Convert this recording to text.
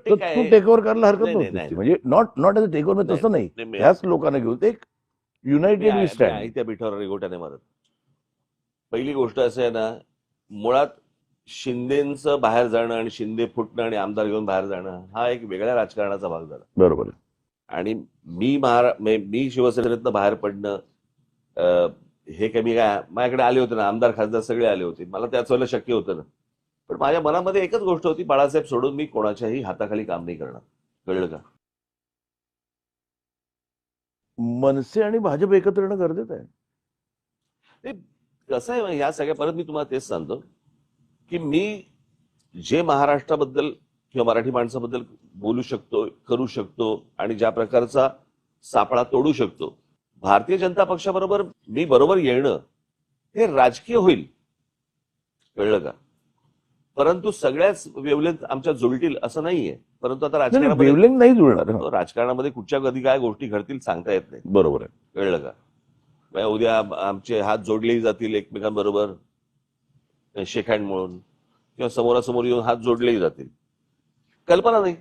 तर काय तू आहे? टेक ओव्हर करायला हरकत नाही, नाही, नव्हती नाही. ती. म्हणजे not as a take over, नाही, तसं नाही. नाही, ह्याच लोकांना घेऊन ते युनायटेड वी मी स्टँड. आहे त्या पिठावर रेघोट्याने मारत. पहिली गोष्ट असं आहे ना, मुळात शिंदेचं बाहेर जाणं आणि शिंदे फुटणं आणि आमदार घेऊन बाहेर जाणं हा एक वेगळ्या राजकारणाचा भाग झाला. बरोबर आहे. आणि मी शिवसेनेतनं बाहेर पडणं, हे काय, मी काय माझ्याकडे आले होते ना, आमदार खासदार सगळे आले होते, मला त्याच वेळेला शक्य होतं ना. पण माझ्या मनामध्ये एकच गोष्ट होती, बाळासाहेब सोडून मी कोणाच्याही हाताखाली काम नाही करणार. कळलं का? मनसे आणि भाजप एकत्र येणं गरजेचं आहे. ते कसं आहे, ह्या सगळ्या परत मी तुम्हाला तेच सांगतो की मी जे महाराष्ट्राबद्दल किंवा मराठी माणसाबद्दल बोलू शकतो, करू शकतो आणि ज्या प्रकारचा सापळा तोडू शकतो, भारतीय जनता पक्षाबरोबर मी बरोबर येणं हे राजकीय होईल. कळलं का? परंतु सगळ्याच वेवलेंथ आमच्या जुळतील असं नाहीये. परंतु आता नाही राजकारणामध्ये वेवलेंथ नाही जुळणार. हं. राजकारणामध्ये कुठच्या कधी काय गोष्टी घडतील सांगता येत नाही. बरोबर आहे. कळलं का? म्हणजे उद्या आमचे हात जोडलेही जातील एकमेकांबरोबर शेक हँड म्हणून, किंवा समोरासमोर येऊन हात जोडलेही जातील. कल्पना नाही.